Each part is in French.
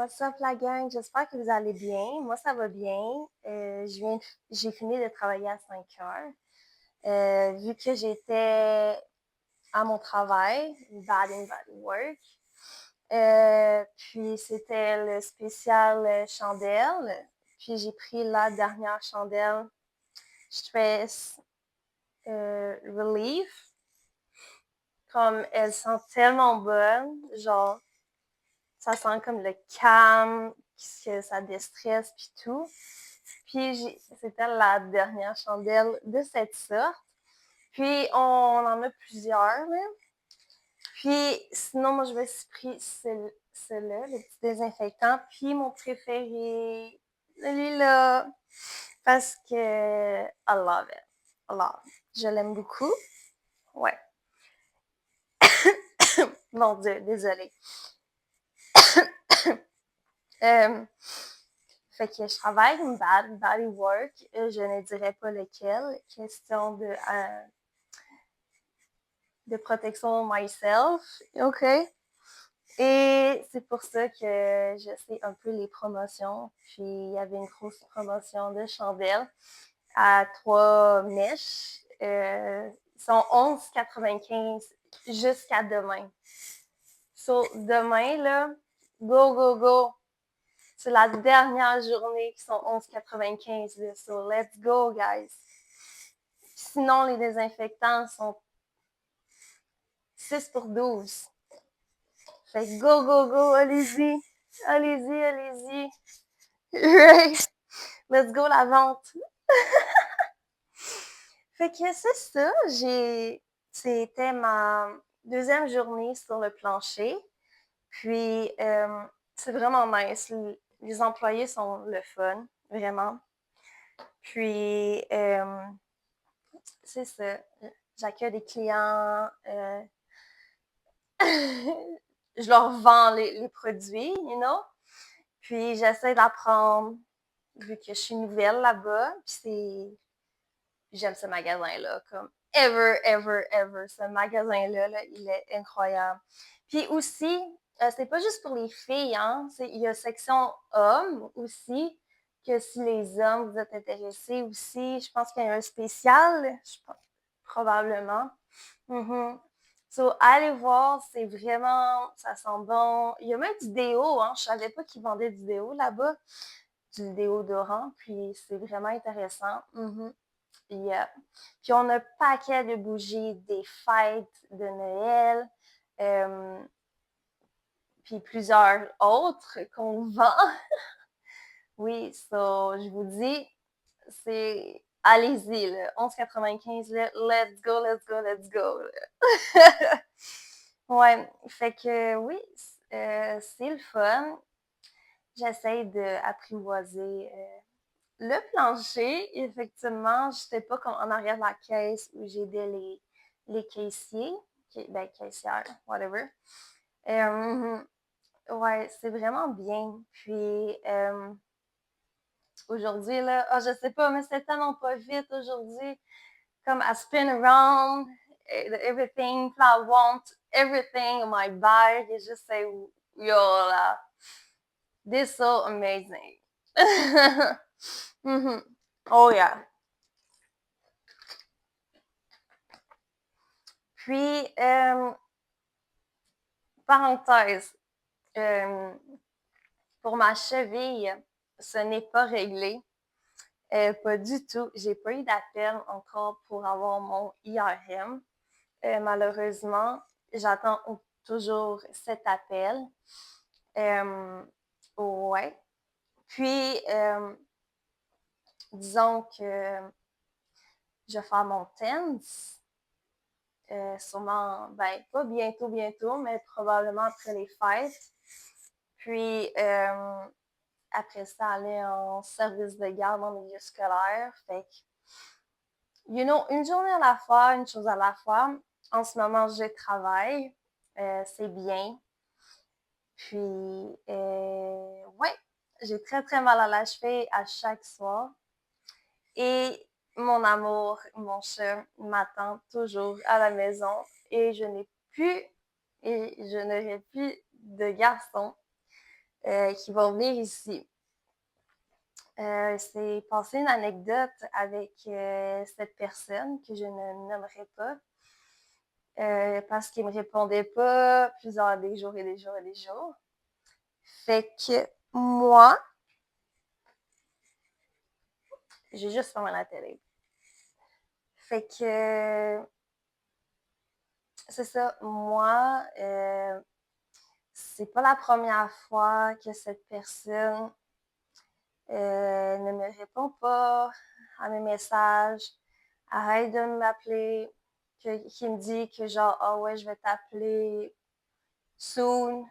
What's up la gang? J'espère que vous allez bien. Moi, ça va bien. J'ai fini de travailler à 5 heures. Vu que j'étais à mon travail, batting work. Puis c'était le spécial chandelle. Puis j'ai pris la dernière chandelle stress relief. Comme elles sont tellement bonnes, genre ça sent comme le calme, que ça déstresse puis tout. Puis c'était la dernière chandelle de cette sorte. Puis on en a plusieurs, là. Puis sinon, moi, je me suis pris celui-là, le petit désinfectant. Puis mon préféré, celui-là, parce que I love it. I love it. Je l'aime beaucoup. Ouais. Mon Dieu, désolée. Fait que je travaille une body work. Je ne dirais pas lequel. Question de protection myself. OK? Et c'est pour ça que je sais un peu les promotions. Puis il y avait une grosse promotion de chandelles à 3 mèches. Ils sont 11,95 jusqu'à demain. So, demain, là, go, go, go. C'est la dernière journée qui sont 11,95. So, let's go, guys. Sinon, les désinfectants sont 6 pour 12. Fait que go, go, go, allez-y. Allez-y, allez-y. Right. Let's go, la vente. Fait que c'est ça. C'était ma deuxième journée sur le plancher. Puis, c'est vraiment nice. Les employés sont le fun, vraiment. Puis, c'est ça. J'accueille des clients. Je leur vends les produits, you know. Puis, j'essaie d'apprendre, vu que je suis nouvelle là-bas. Puis, j'aime ce magasin-là, comme ever. Ce magasin-là, là, il est incroyable. Puis aussi, c'est pas juste pour les filles, hein. Il y a section hommes aussi, que si les hommes vous êtes intéressés aussi, je pense qu'il y a un spécial, probablement. So, allez voir, c'est vraiment, ça sent bon. Il y a même du déo, hein. Je savais pas qu'ils vendaient du déo là-bas, du déodorant, puis c'est vraiment intéressant. Yeah. Puis on a un paquet de bougies des fêtes de Noël, puis plusieurs autres qu'on vend. Oui, so, je vous dis, c'est allez-y, là, 11,95, là, let's go, let's go, let's go. Ouais, fait que oui, c'est le fun. J'essaie d'apprivoiser le plancher. Effectivement, j'étais pas comme en arrière de la caisse où j'aidais les caissiers, ben caissières, whatever. Ouais, c'est vraiment bien. Puis aujourd'hui, là, je sais pas, mais c'est tellement pas vite aujourd'hui. Comme I spin around everything, I want everything in my bag. Et je sais, yo là, this is so amazing. Oh yeah. Puis, parenthèse, pour ma cheville, ce n'est pas réglé. Pas du tout. J'ai pas eu d'appel encore pour avoir mon IRM. Malheureusement, j'attends toujours cet appel. Ouais. Puis, disons que je vais faire mon TENS. Sûrement, ben, pas bientôt, mais probablement après les fêtes. Puis, après ça, aller en service de garde en milieu scolaire. Fait que, you know, une journée à la fois, une chose à la fois. En ce moment, je travaille. C'est bien. Puis, ouais, j'ai très mal à la cheville à chaque soir. Et mon amour, mon chat, m'attend toujours à la maison. Et je n'aurai plus de garçon. qui vont venir ici. C'est passé une anecdote avec cette personne que je ne nommerai pas parce qu'il me répondait pas plusieurs des jours et des jours et des jours. Fait que moi, j'ai juste fermé la télé. Fait que c'est ça, moi, c'est pas la première fois que cette personne ne me répond pas à mes messages, arrête de m'appeler, qui me dit que genre, ah ouais, je vais t'appeler soon,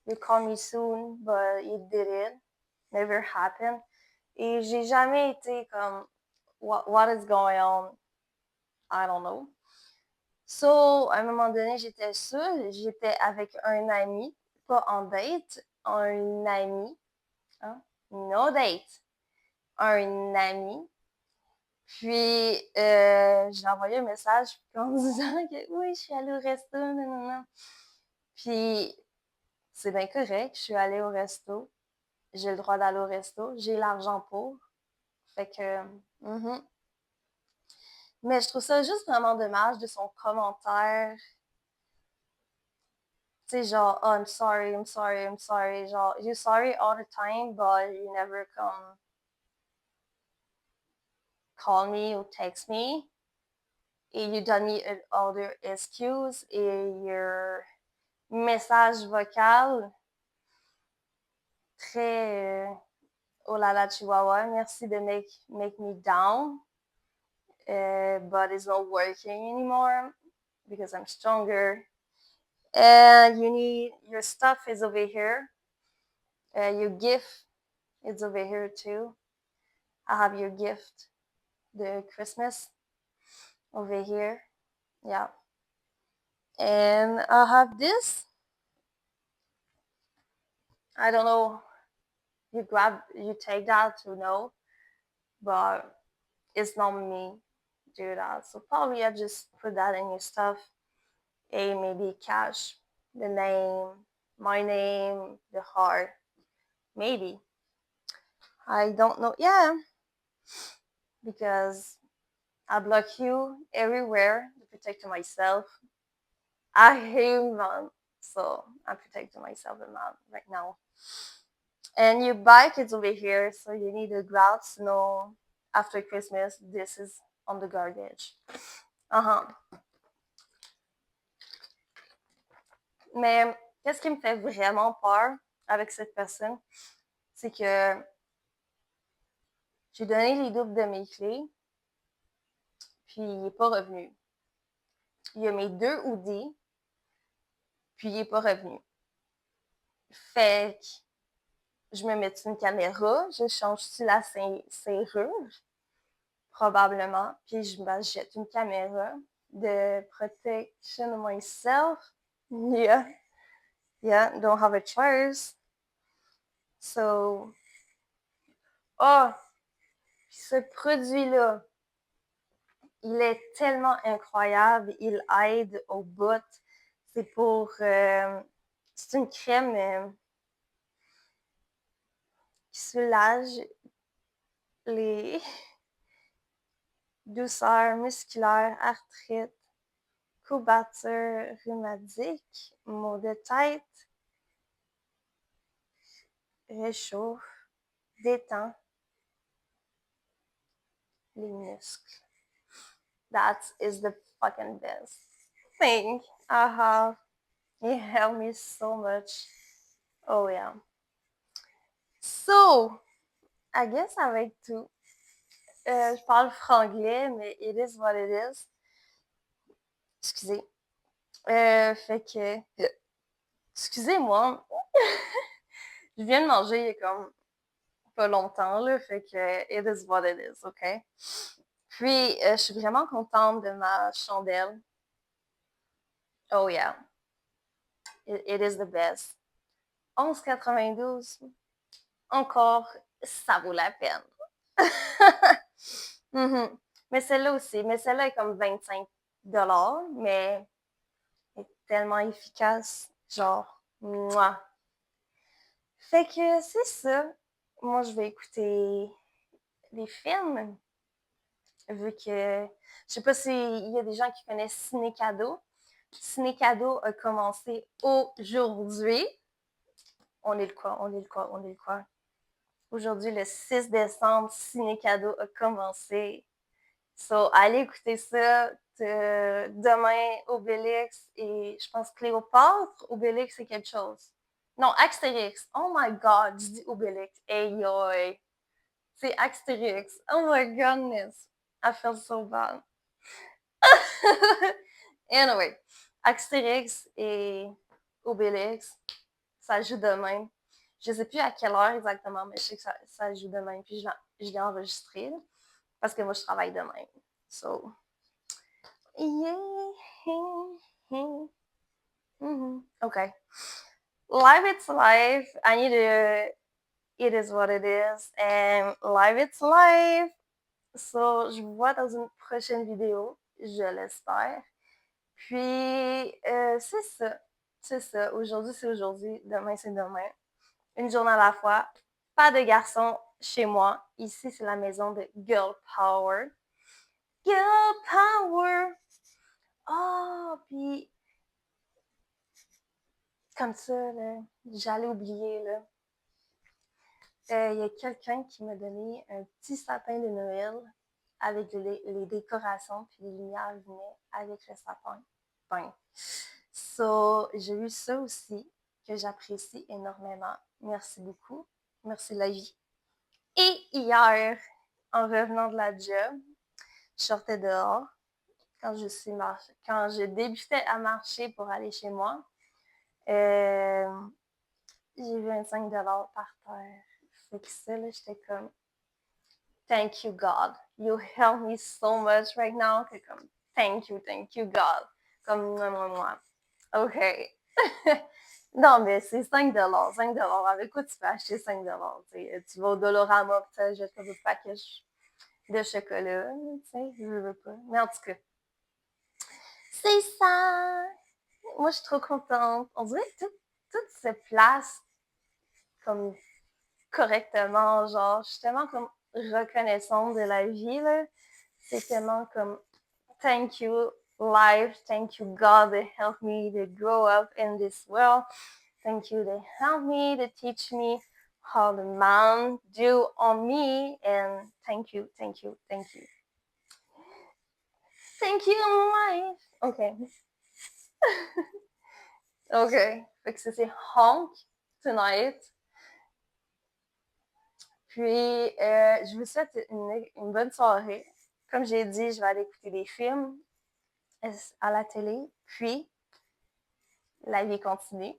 you call me soon, but it didn't, never happened. Et j'ai jamais été comme, what is going on? I don't know. So, à un moment donné, j'étais seule, j'étais avec un ami, pas en date, un ami, hein? No date, un ami. Puis, j'ai envoyé un message en disant que oui, je suis allée au resto, non. Puis, c'est bien correct, je suis allée au resto. J'ai le droit d'aller au resto, j'ai l'argent pour. Fait que, mais je trouve ça juste vraiment dommage de son commentaire. Tu sais, genre, oh, I'm sorry, I'm sorry, I'm sorry. Genre, you're sorry all the time, but you never come call me or text me. Et you donne me other excuse. Et your message vocal très oh là là chihuahua, merci de make me down. But it's not working anymore because I'm stronger. And you need your stuff is over here. Your gift is over here too. I have your gift, the Christmas over here. Yeah. And I have this. I don't know. You take that to know, but it's not me do that. So probably I just put that in your stuff. A maybe cash, the name, my name, the heart, maybe. I don't know. Yeah, because I block you everywhere to protect myself. I hate man, so I'm protecting myself in that right now. And your bike is over here, so you need to go out to know after Christmas this is on the garbage. Uh-huh. Mais qu'est-ce qui me fait vraiment peur avec cette personne, c'est que j'ai donné les doubles de mes clés, puis il n'est pas revenu. Il y a mes 2 hoodies, puis il n'est pas revenu. Fait que je me mets une caméra, je change-tu la serrure? Probablement. Puis je m'achète une caméra de protection myself. Yeah. Yeah, don't have a choice. So, oh, ce produit-là, il est tellement incroyable. Il aide au bout. C'est pour, c'est une crème qui soulage les douceurs musculaires, arthrite, courbature rhumatique, maux de tête, réchauffe, détend les muscles. That is the fucking best thing I have. It helped me so much. Oh yeah. So, I guess ça va être tout. Je parle franglais, mais it is what it is. Excusez. Fait que. Excusez-moi. Je viens de manger il y a comme pas longtemps, là. Fait que it is what it is, OK? Puis, je suis vraiment contente de ma chandelle. Oh yeah. It is the best. 11,92. Encore, ça vaut la peine. Mm-hmm. Mais celle-là aussi. Mais celle-là est comme 25 mais elle est tellement efficace. Genre, moi. Fait que c'est ça. Moi, je vais écouter des films, vu que je sais pas s'il y a des gens qui connaissent Ciné Cadeau. Ciné Cadeau a commencé aujourd'hui. On est le quoi? On est le quoi? On est le quoi? Aujourd'hui, le 6 décembre, Ciné Cadeau a commencé. So, allez écouter ça. Demain, Obélix et je pense Cléopâtre. Obélix, c'est quelque chose. Non, Astérix. Oh my god, je dis Obélix. Hey, yo, c'est Astérix. Oh my goodness. I feel so bad. Anyway, Astérix et Obélix, ça joue demain. Je sais plus à quelle heure exactement, mais je sais que ça joue demain. Puis je l'ai enregistré là, parce que moi, je travaille demain. So, yeah. Okay. Live it's life. I need to. It is what it is. And live it's life. So, je vous vois dans une prochaine vidéo, je l'espère. Puis, c'est ça. C'est ça. Aujourd'hui, c'est aujourd'hui. Demain, c'est demain. Une journée à la fois. Pas de garçon chez moi. Ici, c'est la maison de Girl Power. Girl Power! Oh, puis comme ça, là, j'allais oublier, là. Il y a quelqu'un qui m'a donné un petit sapin de Noël avec les décorations, puis les lumières venaient avec le sapin. Ben, so, j'ai eu ça aussi, que j'apprécie énormément. Merci beaucoup. Merci la vie. Et hier, en revenant de la job, je sortais dehors quand je débutais à marcher pour aller chez moi. J'ai vu un 5$ par terre. Fait que ça, là, j'étais comme, thank you, God. You help me so much right now. Que comme, thank you, God. Comme, moi. OK. Non, mais c'est 5$. 5$. Avec quoi tu peux acheter 5$? Tu vas au Dolorama, tu achètes un paquet de chocolat. Tu sais, je veux pas. Mais en tout cas, c'est ça. Moi, je suis trop contente. On dirait que tout se place comme correctement. Genre, je suis tellement comme reconnaissante de la vie, là. C'est tellement comme thank you, life. Thank you, God, that helped me to grow up in this world. Thank you that helped me to teach me how the man do on me. And thank you. Thank you, life. OK. OK. Fait que c'est Honk Tonight. Puis, je vous souhaite une bonne soirée. Comme j'ai dit, je vais aller écouter des films à la télé. Puis, la vie continue.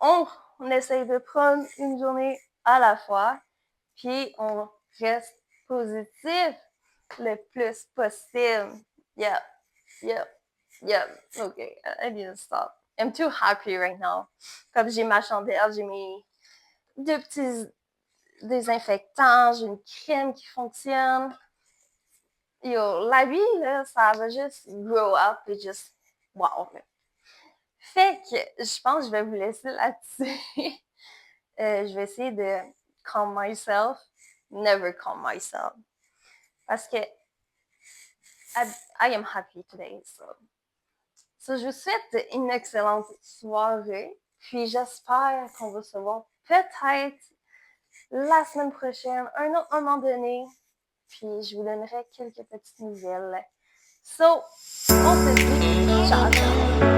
On essaye de prendre une journée à la fois. Puis, on reste positif le plus possible. Yeah. OK, I need to stop. I'm too happy right now. Comme j'ai ma chandelle, j'ai mes 2 petits désinfectants, j'ai une crème qui fonctionne. Yo, la vie, là, ça va juste grow up et just wow. Fait que je pense que je vais vous laisser là-dessus. Je vais essayer de calm myself. Never calm myself. Parce que I am happy today. So, je vous souhaite une excellente soirée. Puis j'espère qu'on va se voir peut-être la semaine prochaine, un autre moment donné. Puis je vous donnerai quelques petites nouvelles. So, on se dit ciao, ciao.